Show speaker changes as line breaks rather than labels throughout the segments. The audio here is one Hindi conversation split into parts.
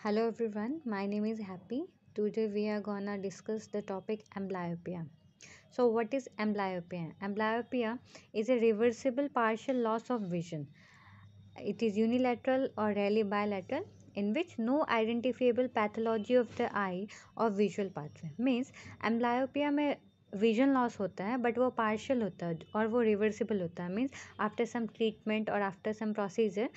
Hello everyone, my name is Happy. Today we are gonna discuss the topic amblyopia. So what is amblyopia? Amblyopia is a reversible partial loss of vision. It is unilateral or rarely bilateral in which no identifiable pathology of the eye or visual pathway. Means amblyopia में विजन लॉस होता है बट वो पार्शियल होता है और वो रिवर्सिबल होता है. मीन्स आफ्टर सम ट्रीटमेंट और आफ्टर सम प्रोसीजर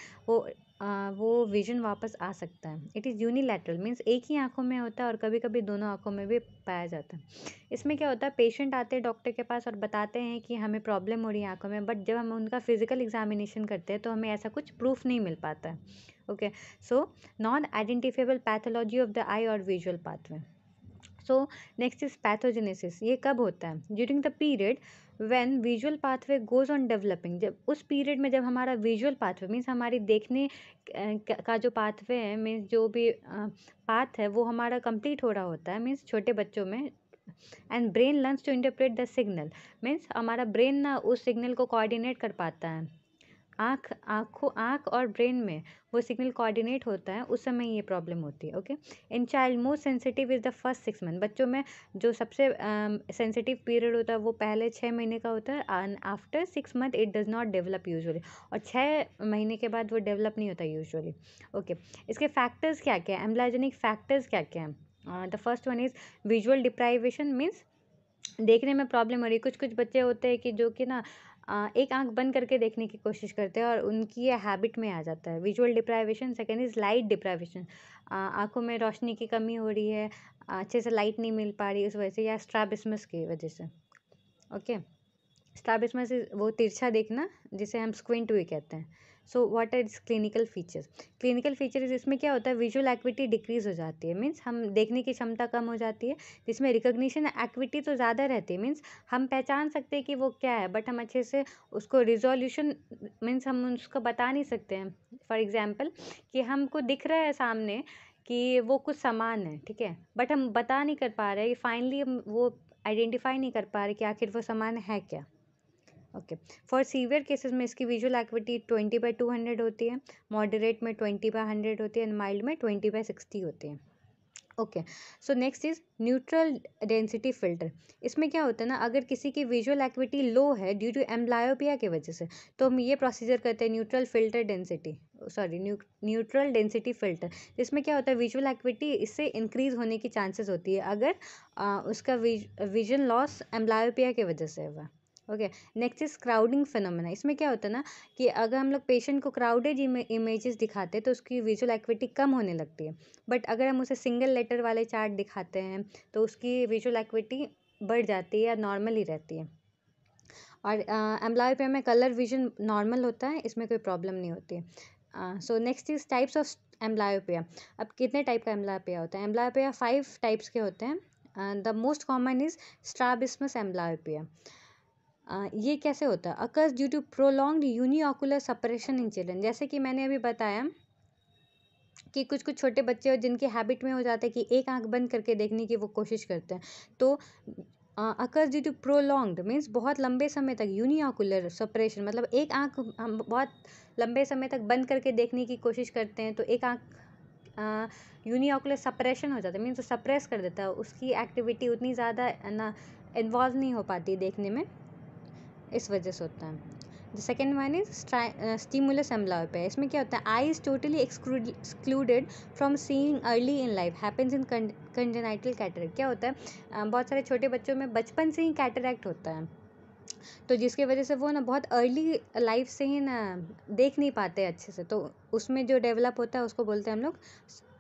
वो विजन वापस आ सकता है. इट इज़ यूनिलैटरल मीन्स एक ही आंखों में होता है और कभी कभी दोनों आंखों में भी पाया जाता है. इसमें क्या होता है, पेशेंट आते हैं डॉक्टर के पास और बताते हैं कि हमें प्रॉब्लम हो रही है आंखों में, बट जब हम उनका फिजिकल एग्जामिनेशन करते हैं तो हमें ऐसा कुछ प्रूफ नहीं मिल पाता है. Okay, so non identifiable pathology of the eye और visual pathway. So next is pathogenesis. ये कब होता है? During the period when visual pathway goes on developing. जब उस पीरियड में जब हमारा विजुअल पाथवे मीन्स हमारी देखने का जो पाथवे है, मीन्स जो भी पाथ है वो हमारा कंप्लीट हो रहा होता है, मीन्स छोटे बच्चों में. And brain learns to interpret the signal. Means हमारा ब्रेन ना उस सिग्नल को कोऑर्डिनेट कर पाता है. आँख और ब्रेन में वो सिग्नल कोऑर्डिनेट होता है, उस समय ये प्रॉब्लम होती है. Okay, in child most sensitive is the first 6 month. बच्चों में जो सबसे सेंसिटिव पीरियड होता है वो पहले 6 महीने का होता है. And after 6 month it does not develop usually. और 6 महीने के बाद वो डेवलप नहीं होता यूजुअली. ओके, इसके फैक्टर्स क्या क्या है, एम्ब्लाइजेनिक फैक्टर्स क्या क्या हैं? The first one is visual deprivation. Means देखने में प्रॉब्लम हो रही है. कुछ बच्चे होते हैं कि जो कि ना एक आंख बंद करके देखने की कोशिश करते हैं और उनकी ये हैबिट में आ जाता है, visual deprivation. Second is light deprivation. आंखों में रोशनी की कमी हो रही है, अच्छे से लाइट नहीं मिल पा रही उस वजह से, या स्ट्रैबिस्मस की वजह से. ओके, स्ट्रैबिस्मस वो तिरछा देखना जिसे हम स्क्विंट भी कहते हैं. So what are its clinical features? Clinical features इसमें क्या होता है, विजुअल एक्विटी डिक्रीज हो जाती है. मीन्स हम देखने की क्षमता कम हो जाती है, जिसमें रिकॉग्निशन एक्विटी तो ज़्यादा रहती है. मीन्स हम पहचान सकते हैं कि वो क्या है, बट हम अच्छे से उसको रिजोल्यूशन मीन्स हम उसको बता नहीं सकते हैं. फॉर एग्जाम्पल कि हमको दिख रहा है सामने कि वो कुछ सामान है, ठीक है, बट हम बता नहीं कर पा रहे, फाइनली हम वो आइडेंटिफाई नहीं कर पा रहे कि आखिर वो सामान है क्या. ओके, फॉर सीवियर केसेस में इसकी विजुअल एक्विटी 20/200 होती है, मॉडरेट में 20/100 होती है, एंड माइल्ड में 20/60 होती है. Okay, so next is neutral density filter. इसमें क्या होता है ना, अगर किसी की विजुअल एक्विटी लो है ड्यू टू एम्ब्लायोपिया की वजह से, तो हम ये प्रोसीजर करते हैं न्यूट्रल डेंसिटी फिल्टर. इसमें क्या होता है, विजुअल एक्विटी इससे इंक्रीज होने की चांसेस होती है अगर उसका विजन लॉस एम्ब्लायोपिया की वजह से हुआ. Okay, next is crowding phenomena. इसमें क्या होता है ना कि अगर हम लोग पेशेंट को क्राउडेड इमेजेस दिखाते हैं तो उसकी विजुअल एक्विटी कम होने लगती है, बट अगर हम उसे सिंगल लेटर वाले चार्ट दिखाते हैं तो उसकी विजुअल एक्विटी बढ़ जाती है या नॉर्मल ही रहती है. और एम्ब्लायोपिया में कलर विजन नॉर्मल होता है, इसमें कोई प्रॉब्लम नहीं होती है. सो next is types of amblyopia. अब कितने टाइप का एम्ब्लायोपिया होता है? एम्ब्लायोपिया 5 टाइप्स के होते हैं. The most common is strabismus amblyopia. ये कैसे होता है? Occurs due to prolonged uniocular separation in children. जैसे कि मैंने अभी बताया कि कुछ छोटे बच्चे और जिनकी हैबिट में हो जाता है कि एक आंख बंद करके देखने की वो कोशिश करते हैं, तो occurs due to prolonged means बहुत लंबे समय तक यूनिओकुलर सेपरेशन, मतलब एक आंख हम बहुत लंबे समय तक बंद करके देखने की कोशिश करते हैं तो एक आंख यूनिओकुलर सेपरेशन हो जाता है, मीन्स सप्रेस कर देता है, उसकी एक्टिविटी उतनी ज़्यादा ना इन्वॉल्व नहीं हो पाती देखने में, इस वजह से होता है. The second one is stimulus amblyopia. इसमें क्या होता है, eye is totally excluded from seeing early in life, happens in congenital cataract. क्या होता है, बहुत सारे छोटे बच्चों में बचपन से ही कैटरेक्ट होता है, तो जिसकी वजह से वो ना बहुत अर्ली लाइफ से ही ना देख नहीं पाते अच्छे से, तो उसमें जो डेवलप होता है उसको बोलते हैं हम लोग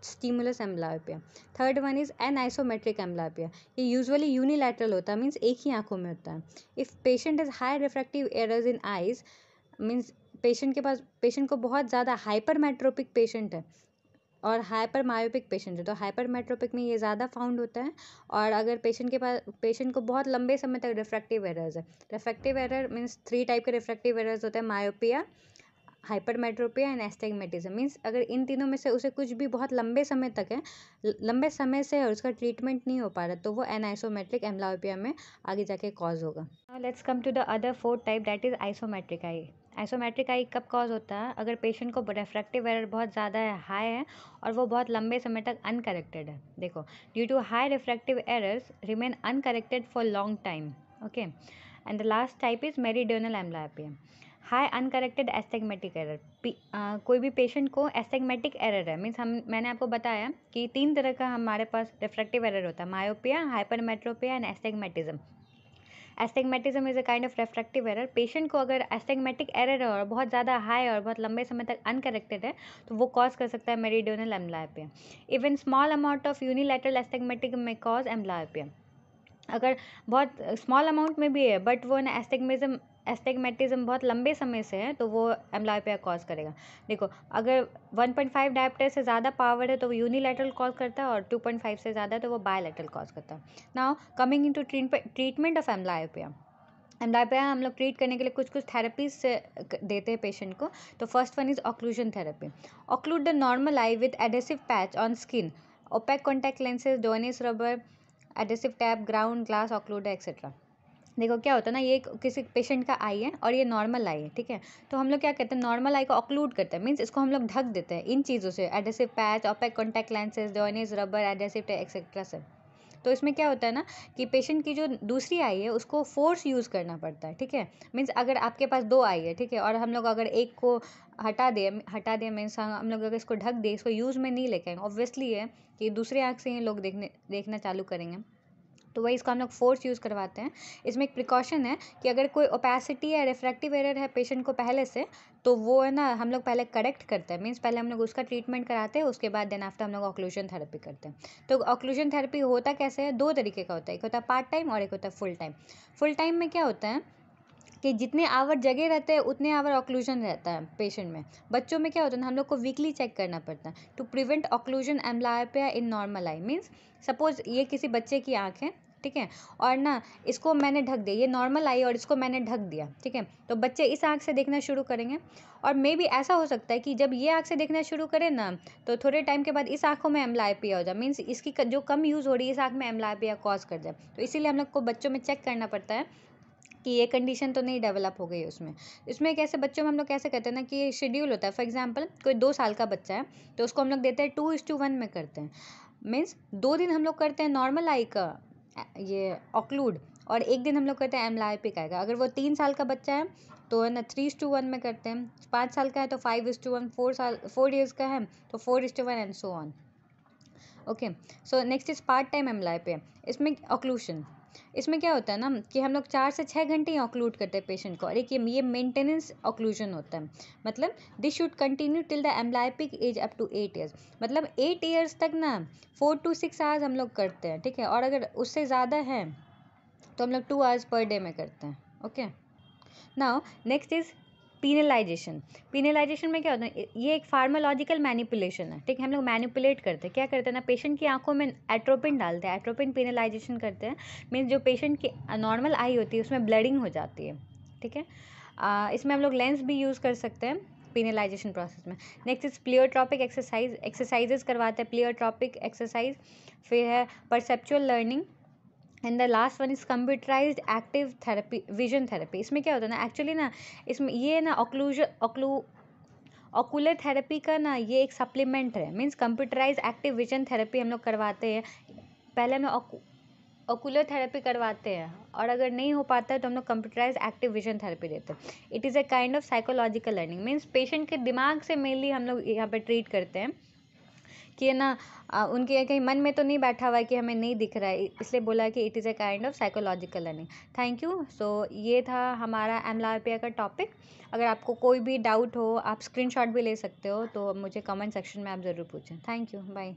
stimulus amblyopia. Third one is anisometric amblyopia. ये यूजुअली यूनिलैटरल होता है, मीन्स एक ही आंखों में होता है. If patient is high refractive errors in eyes, means patient को बहुत ज़्यादा हाइपरमेट्रोपिक पेशेंट है और हाइपर मायोपिक पेशेंट है, तो हाइपर मेट्रोपिक में ये ज़्यादा फाउंड होता है. और अगर पेशेंट को बहुत लंबे समय तक रिफ्रैक्टिव एरर्स है, रिफ्रैक्टिव एरर मीन्स 3 टाइप के रिफ्रैक्टिव एरर्स होते हैं, myopia, hypermetropia and astigmatism. Means अगर इन तीनों में से उसे कुछ भी बहुत लंबे समय तक है, लंबे समय से और उसका ट्रीटमेंट नहीं हो पा रहा, तो वो एनाइसोमेट्रिक एम्ब्लायोपिया में आगे जाके कॉज होगा. Now let's come to the other 4th type, that is isometric eye. Isometric eye कब कॉज होता है? अगर पेशेंट को रिफ्रैक्टिव एरर बहुत ज़्यादा है, हाई है, और वो बहुत लंबे समय तक अनकरेक्टेड है। देखो, due to high refractive errors remain uncorrected for long time. Okay, and the last type is meridional amblyopia, high uncorrected astigmatic error. कोई भी पेशेंट को एस्टिग्मेटिक एरर है, मीन्स मैंने आपको बताया कि 3 तरह का हमारे पास रिफ्रैक्टिव एरर होता है, myopia, hypermetropia and astigmatism. Astigmatism is a kind of refractive error. Patient को अगर एस्टिग्मेटिक एरर है और बहुत ज़्यादा हाई और बहुत लंबे समय तक अनकरेक्टेड है, तो वो कॉज कर सकता है meridional amblyopia. Even small amount of unilateral astigmatism may cause amblyopia. अगर बहुत स्मॉल अमाउंट में भी है बट वो ना एस्टिग्मेटिज्म बहुत लंबे समय से है, तो वो एम्ब्लायोपिया कॉज करेगा। देखो, अगर 1.5 डायप्टर से ज़्यादा पावर है तो वो यूनिलैटरल कॉज करता है, और 2.5 से ज़्यादा है तो वो बायलैटरल कॉज करता है। Now coming into treatment of amblyopia. Amblyopia हम लोग ट्रीट करने के लिए कुछ थेरेपीज से देते हैं पेशेंट को। तो first one is occlusion therapy. Occlude the normal eye with adhesive patch on skin, opaque contact lenses, डोनेस rubber, adhesive tape, ground glass occluder etcetera. देखो क्या होता है ना, ये किसी पेशेंट का आई है और ये नॉर्मल आई है, ठीक है। तो हम लोग क्या कहते हैं, नॉर्मल आई को ऑक्लूड करते हैं, मीन्स इसको हम लोग ढक देते हैं इन चीज़ों से, adhesive patch, opaque contact lenses, डोनेस रबर, एडेसिव टैप एक्सेट्रा से। तो इसमें क्या होता है ना कि पेशेंट की जो दूसरी आई है उसको फोर्स यूज़ करना पड़ता है, ठीक है। मीन्स अगर आपके पास 2 आई है, ठीक है, और हम लोग अगर एक को हटा दिए मीन्स हम लोग अगर इसको ढक दिए, इसको यूज़ में नहीं लेके आएंगे, ऑब्वियसली है कि दूसरी आँख से ही लोग देखना चालू करेंगे, तो वही इसको हम लोग फोर्स यूज़ करवाते हैं। इसमें एक प्रिकॉशन है कि अगर कोई ओपेसिटी या रिफ्रैक्टिव एरर है पेशेंट को पहले से, तो वो है ना हम लोग पहले करेक्ट करते हैं, मीन्स पहले हम लोग उसका ट्रीटमेंट कराते हैं, उसके बाद देन आफ्टर हम लोग ऑक्लूजन थेरेपी करते हैं। तो ऑक्लूजन थेरेपी होता कैसे है, 2 तरीके का होता है, एक होता है पार्ट टाइम और एक होता है फुल टाइम। फुल टाइम में क्या होता है कि जितने आवर जगह रहते हैं उतने आवर ऑक्लूजन रहता है पेशेंट में। बच्चों में क्या होता है ना, हम लोग को वीकली चेक करना पड़ता है to prevent occlusion amblyopia in normal eye. Means suppose ये किसी बच्चे की आँख है, ठीक है, और ना इसको मैंने ढक दिया, ये नॉर्मल आई और इसको मैंने ढक दिया, ठीक है, तो बच्चे इस आँख से देखना शुरू करेंगे। और मे भी ऐसा हो सकता है कि जब ये आँख से देखना शुरू करें ना, तो थोड़े टाइम के बाद इस आँखों में एम्ब्लायोपिया हो जाए, मीन्स इसकी जो कम यूज़ हो रही है इस आँख में एम्ब्लायोपिया कॉज कर जाए। तो इसीलिए हम लोग को बच्चों में चेक करना पड़ता है कि ये कंडीशन तो नहीं डेवलप हो गई उसमें। इसमें कैसे बच्चों में हम लोग कैसे कहते हैं ना कि शेड्यूल होता है। फॉर एग्जांपल कोई 2 साल का बच्चा है, तो उसको हम लोग देते हैं 2:1 में करते हैं। मीन्स 2 दिन हम लोग करते हैं नॉर्मल आई का ये ऑक्लूड, और 1 दिन हम लोग करते हैं एम्ब्लायोपिक आई का। अगर वो 3 साल का बच्चा है तो है ना 3:1 में करते हैं, 5 साल का है तो 5:1, 4 ईयर्स का है तो 4:1 and so on. Okay, so next is part time amblyopia. इसमें ऑक्लूशन, इसमें क्या होता है ना कि हम लोग 4 से 6 घंटे ही ऑक्लूड करते हैं पेशेंट को, और एक ये मेंटेनेंस ऑक्लूजन होता है। मतलब this should continue till the amblyopic age up to 8 years. मतलब 8 ईयर्स तक ना 4 to 6 आवर्स हम लोग करते हैं, ठीक है, और अगर उससे ज़्यादा है तो हम लोग 2 आवर्स पर डे में करते हैं। Okay, now next is penalization. Penalization में क्या होता है, ये एक फार्मालॉजिकल मैनिपुलेशन है, ठीक है। हम लोग मैनिपुलेट करते हैं, क्या करते हैं ना, पेशेंट की आंखों में एट्रोपिन डालते हैं, एट्रोपिन पीनलाइजेशन करते हैं। मीन्स जो पेशेंट की नॉर्मल आई होती है उसमें ब्लडिंग हो जाती है, ठीक है। इसमें हम लोग लेंस भी यूज़ कर सकते हैं पीनलाइजेशन प्रोसेस में। नेक्स्ट इज प्लियोट्रॉपिक एक्सरसाइजेज करवाते हैं, प्लियोट्रॉपिक एक्सरसाइज। फिर है perceptual learning, and the last one is computerised active therapy, vision therapy. इसमें क्या होता है ना, एक्चुअली ना इसमें ये ना ऑकुलर थेरेपी का ना ये एक सप्लीमेंट है। Means computerise active vision therapy हम लोग करवाते हैं, पहले हम लोग ऑकुलर थेरेपी करवाते हैं, और अगर नहीं हो पाता है तो हम लोग कंप्यूटराइज एक्टिव विजन थेरेपी देते हैं। It is a kind of psychological learning. Means patient के दिमाग से मेनली हम लोग यहाँ पे ट्रीट करते हैं कि है ना उनके कहीं मन में तो नहीं बैठा हुआ है कि हमें नहीं दिख रहा है, इसलिए बोला कि it is a kind of psychological learning. Thank you. So ये था हमारा एम्ब्लायोपिया का टॉपिक। अगर आपको कोई भी डाउट हो आप स्क्रीनशॉट भी ले सकते हो, तो मुझे कमेंट सेक्शन में आप ज़रूर पूछें। Thank you, bye.